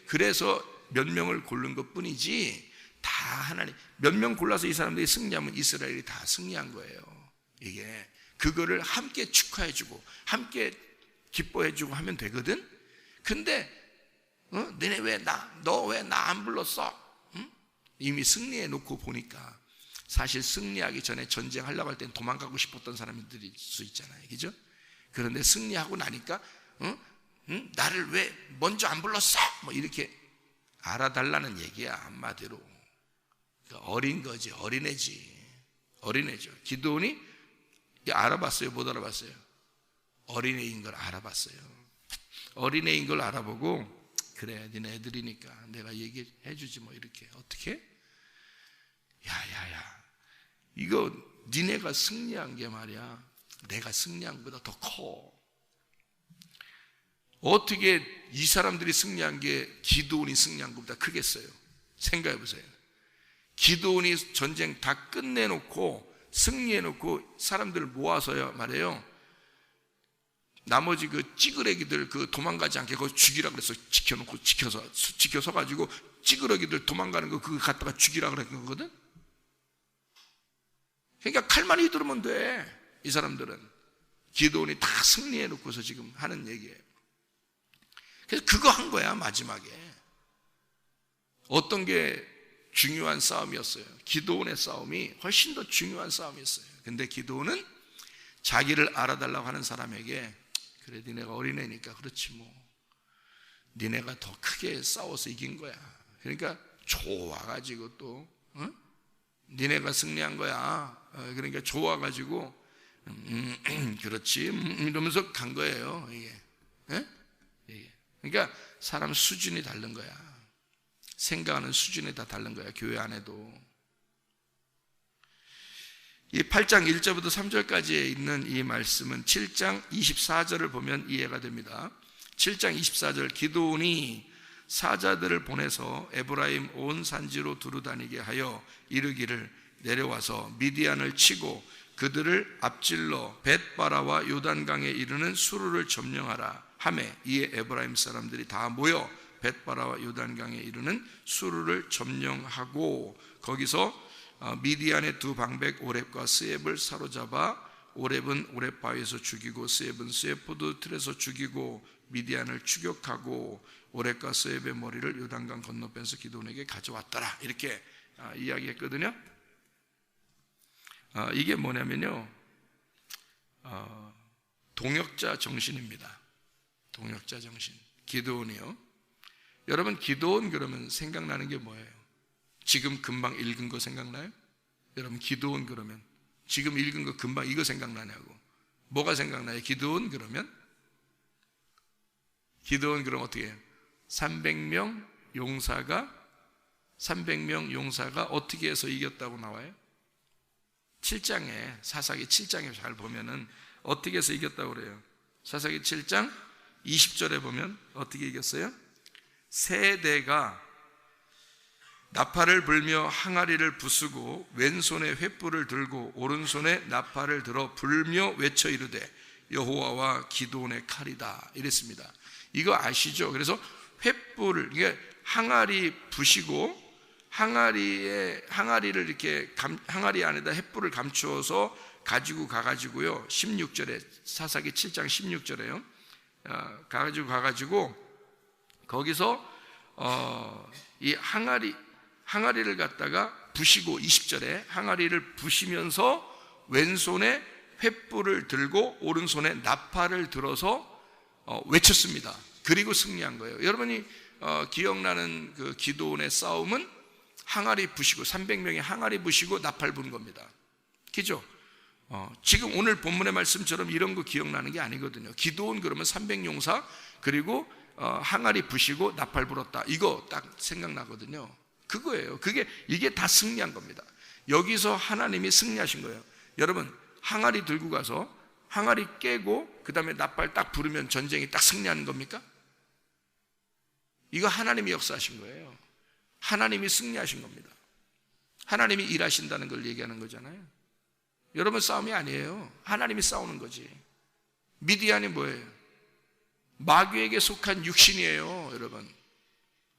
그래서 몇 명을 고른 것 뿐이지 다 하나님 몇 명 골라서 이 사람들이 승리하면 이스라엘이 다 승리한 거예요. 이게 그거를 함께 축하해주고 함께 기뻐해주고 하면 되거든. 근데 너네 너 왜 나 안 불렀어? 응? 이미 승리해 놓고 보니까 사실 승리하기 전에 전쟁하려고 할 땐 도망가고 싶었던 사람들이 있을 수 있잖아요. 그죠? 그런데 승리하고 나니까 응? 나를 왜 먼저 안 불렀어? 뭐 이렇게 알아달라는 얘기야. 한마디로 그러니까 어린 거지, 어린애죠. 기드온이 알아봤어요, 못 알아봤어요? 어린애인 걸 알아봤어요. 어린애인 걸 알아보고 그래, 니네 애들이니까 내가 얘기해 주지 뭐. 이렇게 어떻게? 야야야, 이거 니네가 승리한 게 말이야, 내가 승리한 것보다 더 커. 어떻게 이 사람들이 승리한 게 기드온이 승리한 것보다 크겠어요? 생각해 보세요. 기드온이 전쟁 다 끝내놓고 승리해놓고 사람들을 모아서야 말이에요, 나머지 그 찌그러기들 그 도망가지 않게 그거 죽이라 그래서 지켜서 가지고 찌그러기들 도망가는 거 그거 갖다가 죽이라 그랬던 거거든. 그러니까 칼만 휘두르면 돼. 이 사람들은 기드온이 다 승리해놓고서 지금 하는 얘기예요. 그래서 그거 한 거야. 마지막에 어떤 게 중요한 싸움이었어요. 기드온의 싸움이 훨씬 더 중요한 싸움이었어요. 근데 기드온은 자기를 알아달라고 하는 사람에게 그래, 니네가 어린애니까 그렇지 뭐, 니네가 더 크게 싸워서 이긴 거야. 그러니까 좋아가지고 또 니네가 승리한 거야. 그러니까 좋아가지고 그렇지 이러면서 간 거예요. 이게 그러니까 사람 수준이 다른 거야. 생각하는 수준이 다 다른 거야. 교회 안에도. 이 8장 1절부터 3절까지에 있는 이 말씀은 7장 24절을 보면 이해가 됩니다. 7장 24절, 기드온이 사자들을 보내서 에브라임 온 산지로 두루다니게 하여 이르기를 내려와서 미디안을 치고 그들을 앞질러 벳바라와 요단강에 이르는 수르를 점령하라 하매 이에 에브라임 사람들이 다 모여 벳바라와 요단강에 이르는 수르를 점령하고 거기서 미디안의 두 방백 오렙과 스엡을 사로잡아 오렙은 오렙 바위에서 죽이고 스엡은 스엡 포도 틀에서 죽이고 미디안을 추격하고 오렙과 스엡의 머리를 요단강 건너편에서 기드온에게 가져왔더라. 이렇게 이야기했거든요. 이게 뭐냐면요, 동역자 정신입니다. 동역자 정신. 기드온이요. 여러분, 기드온 그러면 생각나는 게 뭐예요? 지금 금방 읽은 거 생각나요? 여러분, 기드온 그러면 지금 읽은 거 금방 이거 생각나냐고. 뭐가 생각나요? 기드온 그러면 어떻게 해요? 300명 용사가 어떻게 해서 이겼다고 나와요? 7장에, 사사기 7장에 잘 보면은 어떻게 해서 이겼다고 그래요? 사사기 7장 20절에 보면 어떻게 이겼어요? 세대가 나팔을 불며 항아리를 부수고 왼손에 횃불을 들고 오른손에 나팔을 들어 불며 외쳐 이르되 여호와와 기드온의 칼이다 이랬습니다. 이거 아시죠? 그래서 횃불을, 이게 항아리 부시고 항아리를 이렇게 항아리 안에다 횃불을 감추어서 가지고 가가지고요, 16절에 사사기 7장 16절에요 가가지고 거기서 이 항아리를 갖다가 부시고 20절에 항아리를 부시면서 왼손에 횃불을 들고 오른손에 나팔을 들어서 외쳤습니다. 그리고 승리한 거예요. 여러분이 기억나는 그 기드온의 싸움은 항아리 부시고 300명이 항아리 부시고 나팔 부는 겁니다. 그죠? 지금 오늘 본문의 말씀처럼 이런 거 기억나는 게 아니거든요. 기드온 그러면 300용사 그리고 항아리 부시고 나팔 불었다, 이거 딱 생각나거든요. 그거예요. 이게 다 승리한 겁니다. 여기서 하나님이 승리하신 거예요. 여러분, 항아리 들고 가서 항아리 깨고 그 다음에 나팔 딱 부르면 전쟁이 딱 승리하는 겁니까? 이거 하나님이 역사하신 거예요. 하나님이 승리하신 겁니다. 하나님이 일하신다는 걸 얘기하는 거잖아요. 여러분, 싸움이 아니에요. 하나님이 싸우는 거지. 미디안이 뭐예요? 마귀에게 속한 육신이에요. 여러분,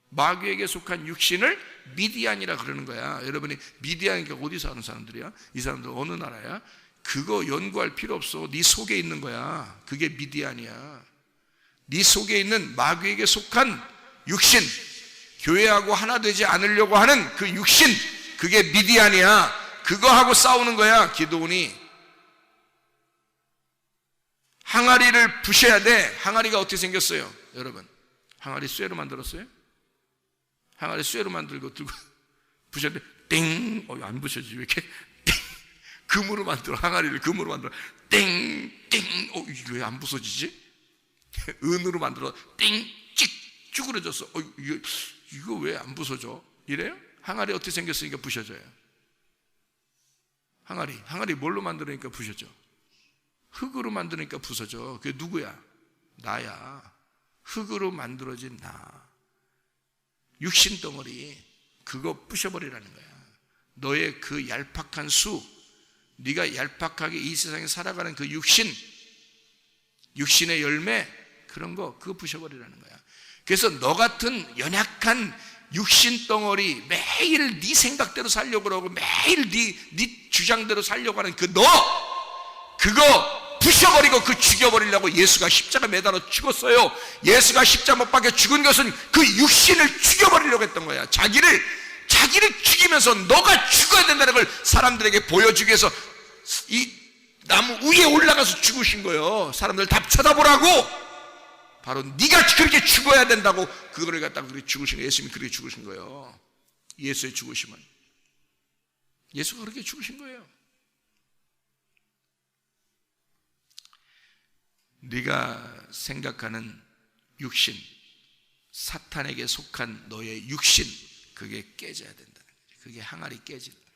마귀에게 속한 육신을 미디안이라 그러는 거야. 여러분이 미디안이 어디서 하는 사람들이야? 이 사람들 어느 나라야? 그거 연구할 필요 없어. 네 속에 있는 거야. 그게 미디안이야. 네 속에 있는 마귀에게 속한 육신, 교회하고 하나 되지 않으려고 하는 그 육신, 그게 미디안이야. 그거하고 싸우는 거야, 기드온이. 항아리를 부셔야 돼. 항아리가 어떻게 생겼어요? 여러분, 항아리 쇠로 만들었어요? 항아리 쇠로 만들고 들고 부셨는데 땡! 안 부셔지지. 왜 이렇게 땡! 금으로 만들어. 항아리를 금으로 만들어. 땡! 땡! 이게 왜 안 부서지지? 은으로 만들어. 땡! 찍! 쭈그러졌어. 이거 왜 안 부서져? 이래요? 항아리 어떻게 생겼으니까 부셔져요? 항아리 뭘로 만들으니까 부서져? 흙으로 만드니까 부서져. 그게 누구야? 나야. 흙으로 만들어진 나. 육신 덩어리, 그거 부셔버리라는 거야. 너의 그 얄팍한 수, 네가 얄팍하게 이 세상에 살아가는 그 육신의 열매, 그런 거, 그거 부셔버리라는 거야. 그래서 너 같은 연약한 육신 덩어리, 매일 네 생각대로 살려고 그러고 매일 네 주장대로 살려고 하는 그 너, 그거 부셔버리고 그 죽여버리려고 예수가 십자가 매달아 죽었어요. 예수가 십자가 못 박혀 죽은 것은 그 육신을 죽여버리려고 했던 거야. 자기를 죽이면서 너가 죽어야 된다는 걸 사람들에게 보여주기 위해서 이 나무 위에 올라가서 죽으신 거예요. 사람들 다 쳐다보라고. 바로 네가 그렇게 죽어야 된다고 그거를 갖다가 그렇게 죽으신 거예요. 예수님이 그렇게 죽으신 거예요. 예수의 죽으심은, 예수가 그렇게 죽으신 거예요. 네가 생각하는 육신, 사탄에게 속한 너의 육신, 그게 깨져야 된다는 거지. 그게 항아리 깨지는 거야.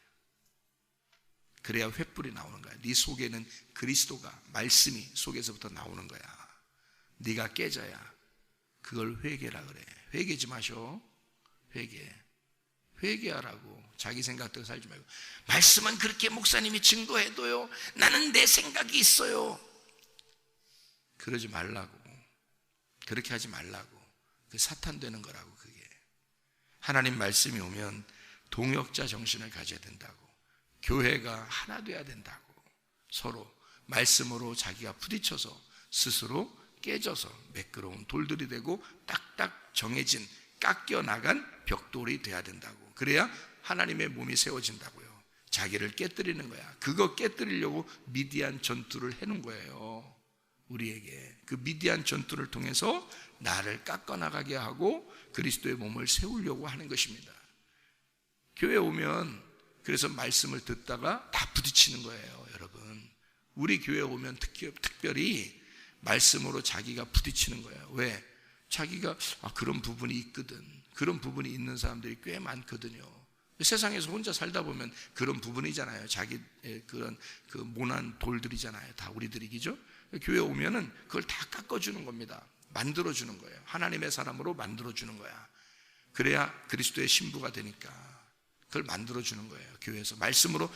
그래야 횃불이 나오는 거야. 네 속에는 그리스도가, 말씀이 속에서부터 나오는 거야. 네가 깨져야 그걸 회개라 그래. 회개지 마셔. 회개하라고. 자기 생각대로 살지 말고. 말씀은 그렇게 목사님이 증거해도요, 나는 내 생각이 있어요. 그러지 말라고. 그렇게 하지 말라고. 그 사탄 되는 거라고. 그게 하나님 말씀이 오면 동역자 정신을 가져야 된다고. 교회가 하나 돼야 된다고. 서로 말씀으로 자기가 부딪혀서 스스로 깨져서 매끄러운 돌들이 되고 딱딱 정해진 깎여 나간 벽돌이 돼야 된다고. 그래야 하나님의 몸이 세워진다고요. 자기를 깨뜨리는 거야. 그거 깨뜨리려고 미디안 전투를 해놓은 거예요. 우리에게 그 미디안 전투를 통해서 나를 깎아나가게 하고 그리스도의 몸을 세우려고 하는 것입니다. 교회 오면 그래서 말씀을 듣다가 다 부딪히는 거예요. 여러분, 우리 교회 오면 특별히 말씀으로 자기가 부딪히는 거예요. 왜? 자기가 그런 부분이 있거든. 그런 부분이 있는 사람들이 꽤 많거든요. 세상에서 혼자 살다 보면 그런 부분이잖아요. 자기 그런 그 모난 돌들이잖아요. 다 우리들이, 그죠? 교회 오면은 그걸 다 깎아주는 겁니다. 만들어주는 거예요. 하나님의 사람으로 만들어주는 거야. 그래야 그리스도의 신부가 되니까 그걸 만들어주는 거예요. 교회에서 말씀으로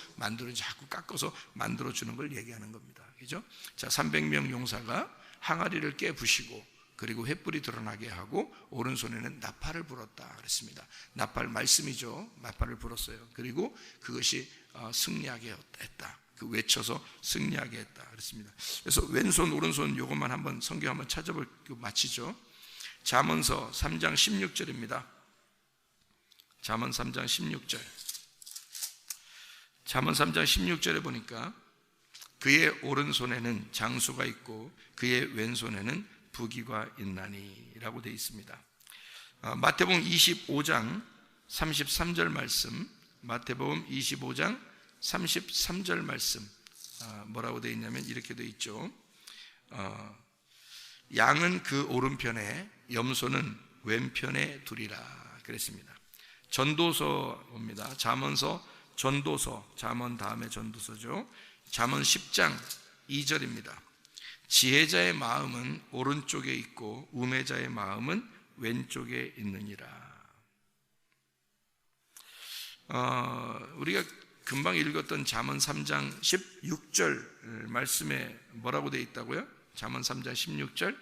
자꾸 깎아서 만들어주는 걸 얘기하는 겁니다. 그죠? 자, 300명 용사가 항아리를 깨부시고 그리고 횃불이 드러나게 하고 오른손에는 나팔을 불었다 그랬습니다. 나팔 말씀이죠. 나팔을 불었어요. 그리고 그것이 승리하게 했다. 그 외쳐서 승리하게 했다 그랬습니다. 그래서 왼손 오른손 요것만 한번 성경 한번 찾아보고 마치죠. 잠언서 3장 16절입니다. 잠언 3장 16절. 잠언 3장 16절에 보니까 그의 오른손에는 장수가 있고 그의 왼손에는 부귀가 있나니 라고 되어 있습니다. 마태복음 25장 33절 말씀, 마태복음 25장 33절 말씀 뭐라고 되어 있냐면 이렇게 되어 있죠. 양은 그 오른편에 염소는 왼편에 두리라 그랬습니다. 전도서입니다. 잠언서 전도서, 잠언 다음에 전도서죠. 잠언 10장 2절입니다. 지혜자의 마음은 오른쪽에 있고 우매자의 마음은 왼쪽에 있느니라. 우리가 금방 읽었던 잠언 3장 16절 말씀에 뭐라고 되어 있다고요? 잠언 3장 16절,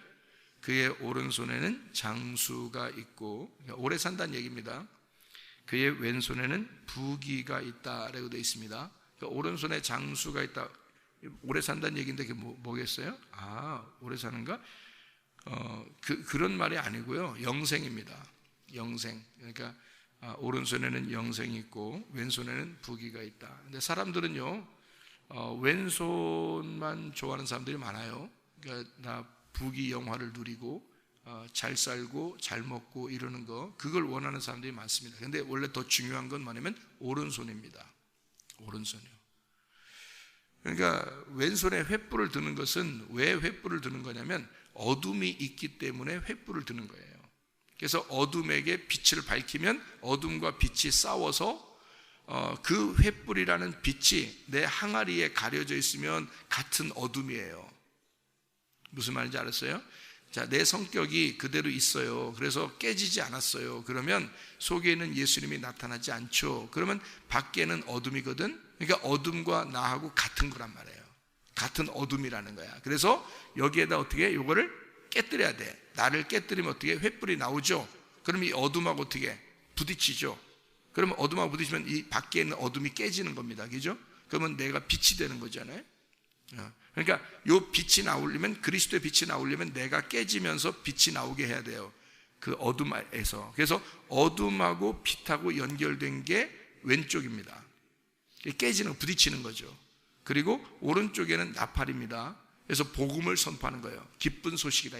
그의 오른손에는 장수가 있고, 오래 산다는 얘기입니다. 그의 왼손에는 부귀가 있다라고 되어 있습니다. 그러니까 오른손에 장수가 있다, 오래 산다는 얘기인데 그게 뭐겠어요? 오래 사는가? 그런 말이 아니고요, 영생입니다. 영생. 그러니까 오른손에는 영생이 있고 왼손에는 부귀가 있다. 근데 사람들은요, 왼손만 좋아하는 사람들이 많아요. 그러니까 나 부귀 영화를 누리고 잘 살고 잘 먹고 이러는 거, 그걸 원하는 사람들이 많습니다. 근데 원래 더 중요한 건 뭐냐면 오른손입니다. 오른손이요. 그러니까 왼손에 횃불을 드는 것은 왜 횃불을 드는 거냐면 어둠이 있기 때문에 횃불을 드는 거예요. 그래서 어둠에게 빛을 밝히면 어둠과 빛이 싸워서 그 횃불이라는 빛이 내 항아리에 가려져 있으면 같은 어둠이에요. 무슨 말인지 알았어요? 자, 내 성격이 그대로 있어요. 그래서 깨지지 않았어요. 그러면 속에는 예수님이 나타나지 않죠. 그러면 밖에는 어둠이거든. 그러니까 어둠과 나하고 같은 거란 말이에요. 같은 어둠이라는 거야. 그래서 여기에다 어떻게 이거를 깨뜨려야 돼. 나를 깨뜨리면 어떻게 횃불이 나오죠. 그럼 이 어둠하고 어떻게 부딪히죠. 그러면 어둠하고 부딪히면 이 밖에 있는 어둠이 깨지는 겁니다. 그죠? 그러면 내가 빛이 되는 거잖아요. 그러니까 이 빛이 나오려면, 그리스도의 빛이 나오려면 내가 깨지면서 빛이 나오게 해야 돼요. 그 어둠에서. 그래서 어둠하고 빛하고 연결된 게 왼쪽입니다. 깨지는, 부딪히는 거죠. 그리고 오른쪽에는 나팔입니다. 그래서 복음을 선포하는 거예요. 기쁜 소식이다,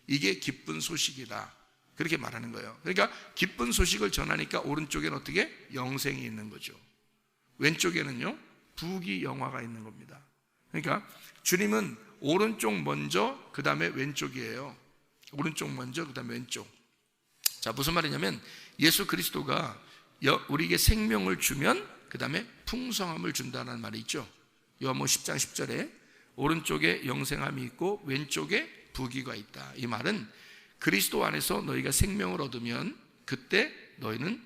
이게 기쁜 소식이다, 그렇게 말하는 거예요. 그러니까 기쁜 소식을 전하니까 오른쪽에는 어떻게? 영생이 있는 거죠. 왼쪽에는요 부귀 영화가 있는 겁니다. 그러니까 주님은 오른쪽 먼저 그 다음에 왼쪽이에요. 오른쪽 먼저 그 다음에 왼쪽. 자, 무슨 말이냐면 예수 그리스도가 우리에게 생명을 주면 그 다음에 풍성함을 준다는 말이 있죠. 요한복음 10장 10절에 오른쪽에 영생함이 있고 왼쪽에 부귀가 있다. 이 말은 그리스도 안에서 너희가 생명을 얻으면 그때 너희는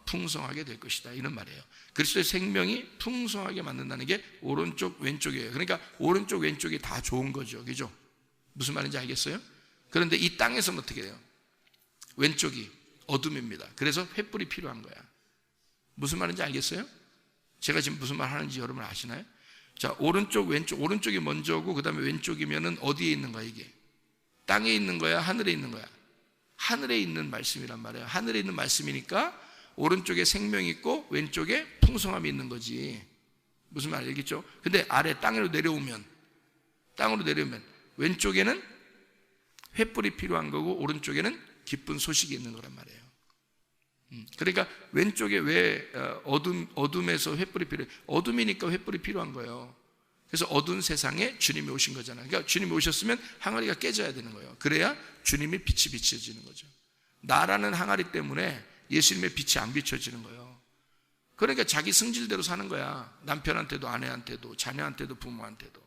풍성하게 될 것이다, 이런 말이에요. 그리스도의 생명이 풍성하게 만든다는 게 오른쪽 왼쪽이에요. 그러니까 오른쪽 왼쪽이 다 좋은 거죠. 그죠? 무슨 말인지 알겠어요? 그런데 이 땅에서는 어떻게 돼요? 왼쪽이 어둠입니다. 그래서 횃불이 필요한 거야. 무슨 말인지 알겠어요? 제가 지금 무슨 말 하는지 여러분 아시나요? 자, 오른쪽 왼쪽, 오른쪽이 먼저고 그 다음에 왼쪽이면은 어디에 있는 거야? 이게 땅에 있는 거야, 하늘에 있는 거야? 하늘에 있는 말씀이란 말이에요. 하늘에 있는 말씀이니까 오른쪽에 생명이 있고 왼쪽에 풍성함이 있는 거지. 무슨 말 알겠죠? 근데 아래 땅으로 내려오면 왼쪽에는 횃불이 필요한 거고 오른쪽에는 기쁜 소식이 있는 거란 말이에요. 그러니까 왼쪽에 왜 어둠에서 횃불이 필요해? 어둠이니까 횃불이 필요한 거예요. 그래서 어두운 세상에 주님이 오신 거잖아요. 그러니까 주님이 오셨으면 항아리가 깨져야 되는 거예요. 그래야 주님이 빛이 비춰지는 거죠. 나라는 항아리 때문에 예수님의 빛이 안 비춰지는 거예요. 그러니까 자기 승질대로 사는 거야. 남편한테도 아내한테도 자녀한테도 부모한테도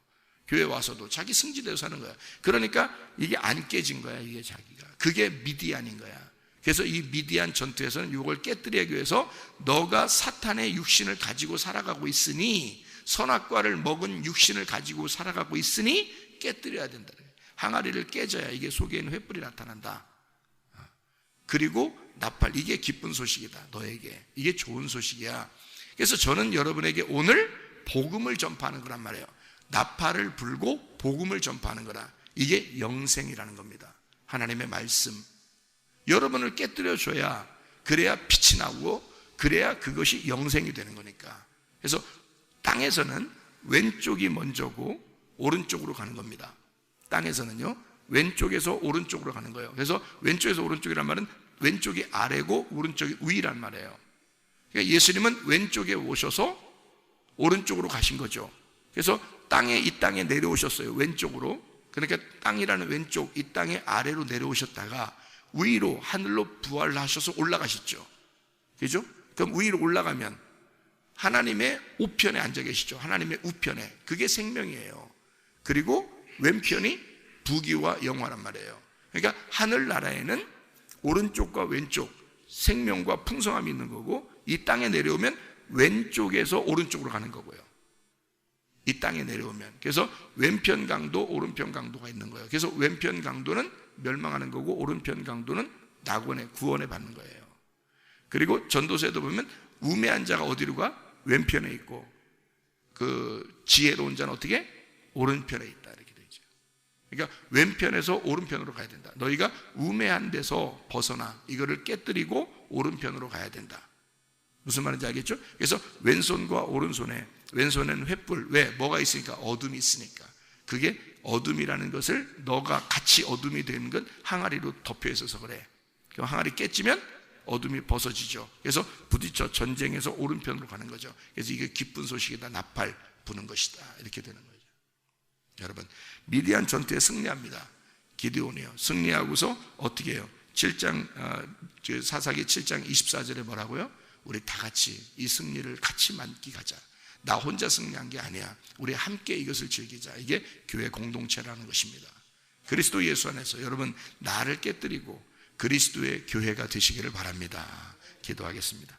교회 와서도 자기 승질대로 사는 거야. 그러니까 이게 안 깨진 거야. 이게 자기가. 그게 미디안인 거야. 그래서 이 미디안 전투에서는 이걸 깨뜨리기 위해서 너가 사탄의 육신을 가지고 살아가고 있으니, 선악과를 먹은 육신을 가지고 살아가고 있으니 깨뜨려야 된다. 항아리를 깨져야 이게 속에 있는 횃불이 나타난다. 그리고 나팔, 이게 기쁜 소식이다. 너에게 이게 좋은 소식이야. 그래서 저는 여러분에게 오늘 복음을 전파하는 거란 말이에요. 나팔을 불고 복음을 전파하는 거라. 이게 영생이라는 겁니다. 하나님의 말씀. 여러분을 깨뜨려 줘야, 그래야 빛이 나오고 그래야 그것이 영생이 되는 거니까. 그래서 땅에서는 왼쪽이 먼저고 오른쪽으로 가는 겁니다. 땅에서는요 왼쪽에서 오른쪽으로 가는 거예요. 그래서 왼쪽에서 오른쪽이란 말은 왼쪽이 아래고 오른쪽이 위란 말이에요. 그러니까 예수님은 왼쪽에 오셔서 오른쪽으로 가신 거죠. 그래서 이 땅에 내려오셨어요. 왼쪽으로. 그러니까 땅이라는 왼쪽, 이 땅의 아래로 내려오셨다가 위로 하늘로 부활하셔서 올라가셨죠. 그죠? 그럼 위로 올라가면 하나님의 우편에 앉아 계시죠. 하나님의 우편에. 그게 생명이에요. 그리고 왼편이 부귀와 영화란 말이에요. 그러니까 하늘나라에는 오른쪽과 왼쪽, 생명과 풍성함이 있는 거고, 이 땅에 내려오면 왼쪽에서 오른쪽으로 가는 거고요. 이 땅에 내려오면. 그래서 왼편 강도, 오른편 강도가 있는 거예요. 그래서 왼편 강도는 멸망하는 거고 오른편 강도는 낙원의 구원에 받는 거예요. 그리고 전도서에도 보면 우매한 자가 어디로 가? 왼편에 있고, 그 지혜로운 자는 어떻게? 오른편에 있다, 이렇게 되죠. 그러니까 왼편에서 오른편으로 가야 된다. 너희가 우매한 데서 벗어나 이거를 깨뜨리고 오른편으로 가야 된다. 무슨 말인지 알겠죠? 그래서 왼손과 오른손에, 왼손에는 횃불. 왜? 뭐가 있으니까? 어둠이 있으니까. 그게 어둠이라는 것을 너가 같이 어둠이 되는 건 항아리로 덮여 있어서 그래. 그 항아리 깨지면 어둠이 벗어지죠. 그래서 부딪혀 전쟁에서 오른편으로 가는 거죠. 그래서 이게 기쁜 소식이다. 나팔 부는 것이다. 이렇게 되는 거죠. 여러분, 미디안 전투에 승리합니다. 기드온이요. 승리하고서 어떻게 해요? 7장 사사기 7장 24절에 뭐라고요? 우리 다 같이 이 승리를 같이 만끽하자. 나 혼자 승리한 게 아니야. 우리 함께 이것을 즐기자. 이게 교회 공동체라는 것입니다. 그리스도 예수 안에서 여러분 나를 깨뜨리고 그리스도의 교회가 되시기를 바랍니다. 기도하겠습니다.